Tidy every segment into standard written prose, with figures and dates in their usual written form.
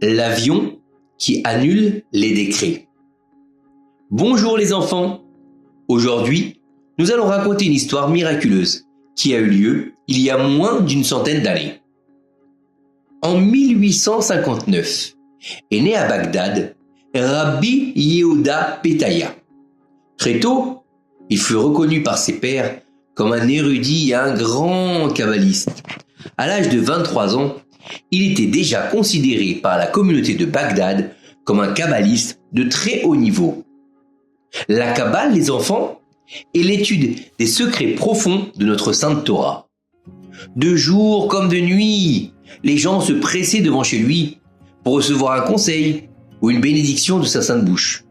L'avion qui annule les décrets. Bonjour les enfants. Aujourd'hui, nous allons raconter une histoire miraculeuse qui a eu lieu il y a moins d'une centaine d'années. En 1859, est né à Bagdad Rabbi Yehuda Petaya. Très tôt, il fut reconnu par ses pairs comme un érudit et un grand kabbaliste. À l'âge de 23 ans, il était déjà considéré par la communauté de Bagdad comme un kabbaliste de très haut niveau. La Kabbale, les enfants, est l'étude des secrets profonds de notre Sainte Torah. De jour comme de nuit, les gens se pressaient devant chez lui pour recevoir un conseil ou une bénédiction de sa sainte bouche.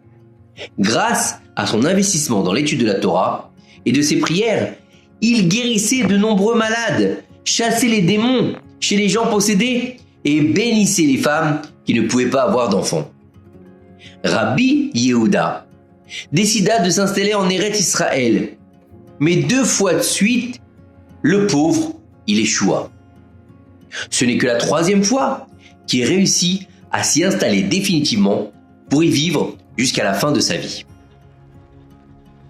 Grâce à son investissement dans l'étude de la Torah et de ses prières, il guérissait de nombreux malades, chassait les démons chez les gens possédés et bénissait les femmes qui ne pouvaient pas avoir d'enfants. Rabbi Yehuda décida de s'installer en Eretz Israël, mais 2 fois de suite, le pauvre, il échoua. Ce n'est que la 3e fois qu'il réussit à s'y installer définitivement pour y vivre jusqu'à la fin de sa vie.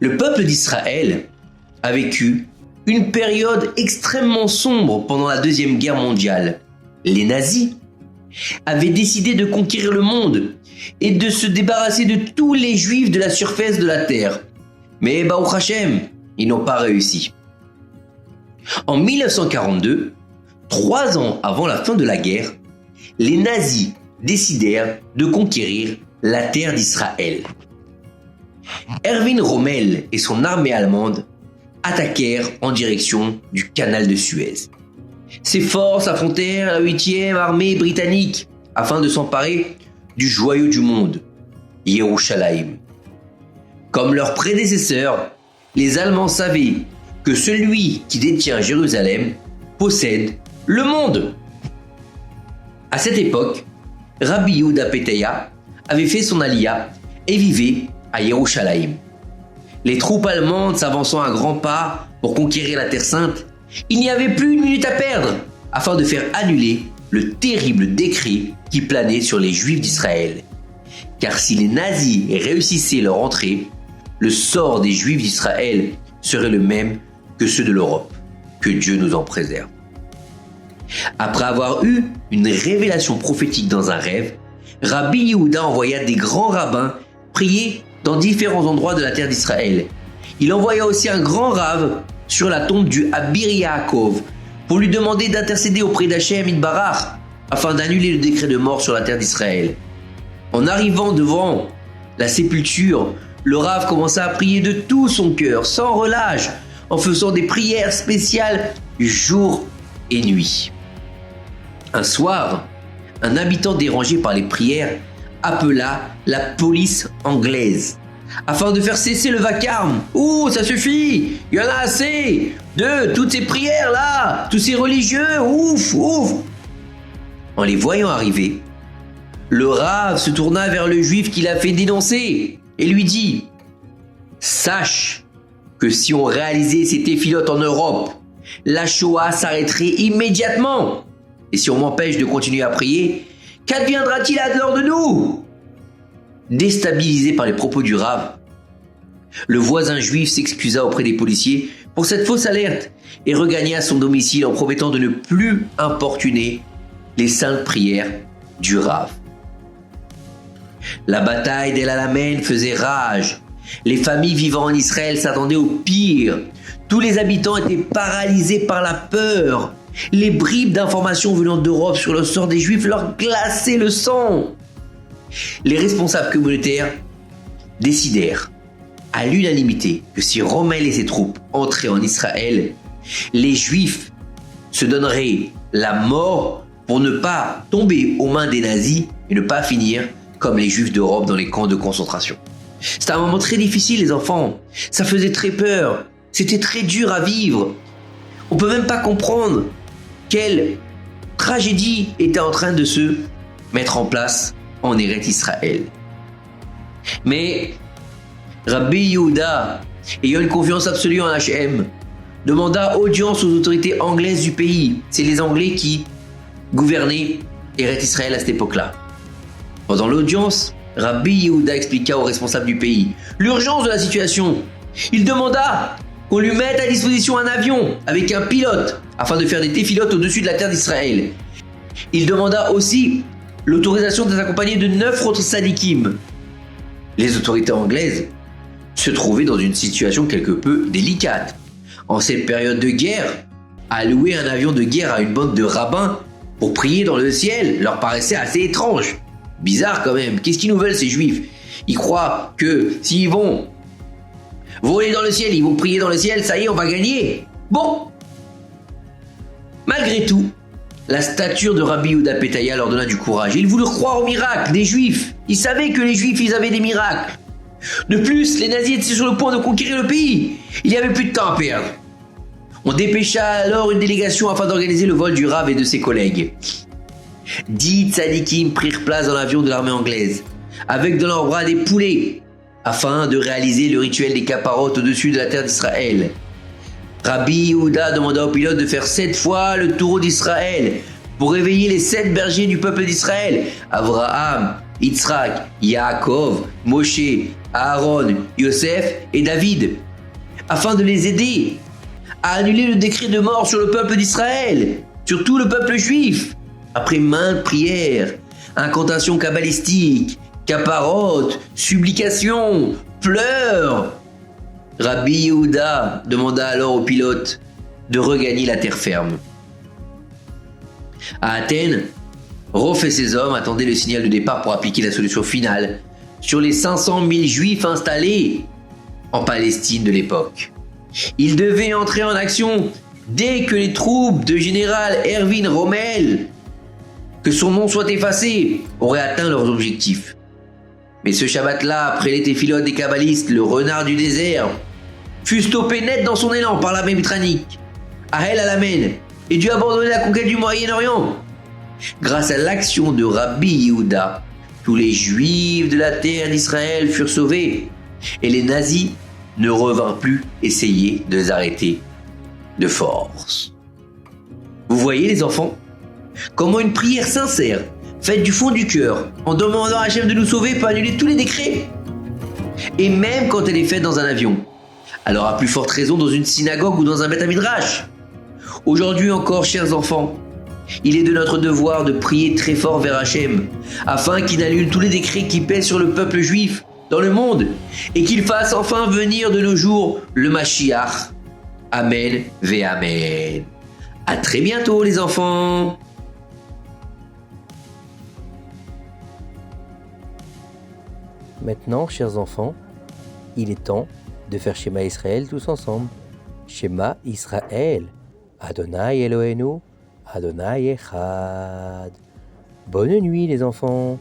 Le peuple d'Israël a vécu une période extrêmement sombre pendant la Deuxième Guerre mondiale. Les nazis avaient décidé de conquérir le monde et de se débarrasser de tous les juifs de la surface de la terre. Mais Baruch Hashem, ils n'ont pas réussi. En 1942, 3 ans avant la fin de la guerre, les nazis décidèrent de conquérir la terre d'Israël. Erwin Rommel et son armée allemande attaquèrent en direction du canal de Suez. Ces forces affrontèrent la 8e armée britannique afin de s'emparer du joyau du monde, Yerushalayim. Comme leurs prédécesseurs, les Allemands savaient que celui qui détient Jérusalem possède le monde. À cette époque, Rabbi Yehuda Petaya avait fait son aliyah et vivait à Yerushalayim. Les troupes allemandes s'avançant à grands pas pour conquérir la Terre Sainte, il n'y avait plus une minute à perdre afin de faire annuler le terrible décret qui planait sur les Juifs d'Israël. Car si les nazis réussissaient leur entrée, le sort des Juifs d'Israël serait le même que ceux de l'Europe. Que Dieu nous en préserve. Après avoir eu une révélation prophétique dans un rêve, Rabbi Yehuda envoya des grands rabbins prier dans différents endroits de la terre d'Israël. Il envoya aussi un grand rave sur la tombe du Abir Yaakov pour lui demander d'intercéder auprès d'Hachem Yitbarach afin d'annuler le décret de mort sur la terre d'Israël. En arrivant devant la sépulture, le rave commença à prier de tout son cœur, sans relâche, en faisant des prières spéciales jour et nuit. Un soir, un habitant dérangé par les prières appela la police anglaise afin de faire cesser le vacarme. « Oh, ça suffit, il y en a assez de toutes ces prières-là, tous ces religieux, ouf, ouf !» En les voyant arriver, le rave se tourna vers le juif qui l'a fait dénoncer et lui dit « Sache que si on réalisait ces téphilotes en Europe, la Shoah s'arrêterait immédiatement. Et si on m'empêche de continuer à prier, qu'adviendra-t-il alors de nous ?» Déstabilisé par les propos du rave, le voisin juif s'excusa auprès des policiers pour cette fausse alerte et regagna son domicile en promettant de ne plus importuner les saintes prières du rave. La bataille d'El Alamein faisait rage. Les familles vivant en Israël s'attendaient au pire. Tous les habitants étaient paralysés par la peur. Les bribes d'informations venant d'Europe sur le sort des Juifs leur glaçaient le sang. Les responsables communautaires décidèrent à l'unanimité que si Rommel et ses troupes entraient en Israël, les Juifs se donneraient la mort pour ne pas tomber aux mains des nazis et ne pas finir comme les Juifs d'Europe dans les camps de concentration. C'était un moment très difficile, les enfants. Ça faisait très peur. C'était très dur à vivre. On ne peut même pas comprendre quelle tragédie était en train de se mettre en place en Eretz Israël. Mais Rabbi Yehuda, ayant une confiance absolue en Hachem, demanda audience aux autorités anglaises du pays. C'est les Anglais qui gouvernaient Eretz Israël à cette époque-là. Pendant l'audience, Rabbi Yehuda expliqua aux responsables du pays l'urgence de la situation. Il demanda qu'on lui mette à disposition un avion avec un pilote afin de faire des téfilotes au-dessus de la terre d'Israël. Il demanda aussi l'autorisation d'être accompagné de 9 autres sadikim. Les autorités anglaises se trouvaient dans une situation quelque peu délicate. En cette période de guerre, allouer un avion de guerre à une bande de rabbins pour prier dans le ciel leur paraissait assez étrange. Bizarre quand même, qu'est-ce qu'ils nous veulent ces juifs? Ils croient que s'ils vont voler dans le ciel, ils vont prier dans le ciel, ça y est, on va gagner. Bon. Malgré tout, la stature de Rabbi Yehuda Pétaïa leur donna du courage. Ils voulurent croire au miracle des juifs. Ils savaient que les juifs, ils avaient des miracles. De plus, les nazis étaient sur le point de conquérir le pays. Il n'y avait plus de temps à perdre. On dépêcha alors une délégation afin d'organiser le vol du Rav et de ses collègues. 10 tzadikim prirent place dans l'avion de l'armée anglaise, avec dans leurs bras des poulets, afin de réaliser le rituel des caparotes au-dessus de la terre d'Israël. Rabbi Yehuda demanda au pilote de faire 7 fois le tour d'Israël pour réveiller les 7 bergers du peuple d'Israël, Abraham, Yitzhak, Yaakov, Moshe, Aaron, Yosef et David, afin de les aider à annuler le décret de mort sur le peuple d'Israël, sur tout le peuple juif. Après maintes prières, incantations kabbalistiques, caparotes, supplications, pleurs, Rabbi Yehuda demanda alors au pilote de regagner la terre ferme. À Athènes, Rof et ses hommes attendaient le signal de départ pour appliquer la solution finale sur les 500 000 juifs installés en Palestine de l'époque. Ils devaient entrer en action dès que les troupes de général Erwin Rommel, que son nom soit effacé, auraient atteint leurs objectifs. Mais ce Shabbat-là, après les téphilotes des kabbalistes, le renard du désert fut stoppé net dans son élan par l'armée britannique, Ahel Alamein, et dut abandonner la conquête du Moyen-Orient. Grâce à l'action de Rabbi Yehuda, tous les juifs de la terre d'Israël furent sauvés, et les nazis ne revinrent plus essayer de les arrêter de force. Vous voyez les enfants, comment une prière sincère, faite du fond du cœur, en demandant à Hachem de nous sauver, peut annuler tous les décrets. Et même quand elle est faite dans un avion, alors à plus forte raison dans une synagogue ou dans un Beth Midrash. Aujourd'hui encore, chers enfants, il est de notre devoir de prier très fort vers Hachem, afin qu'il annule tous les décrets qui pèsent sur le peuple juif dans le monde, et qu'il fasse enfin venir de nos jours le Mashiach. Amen ve Amen. À très bientôt les enfants. Maintenant, chers enfants, il est temps de faire Shema Israël tous ensemble. Shema Israël, Adonai Eloheinu, Adonai Echad. Bonne nuit les enfants.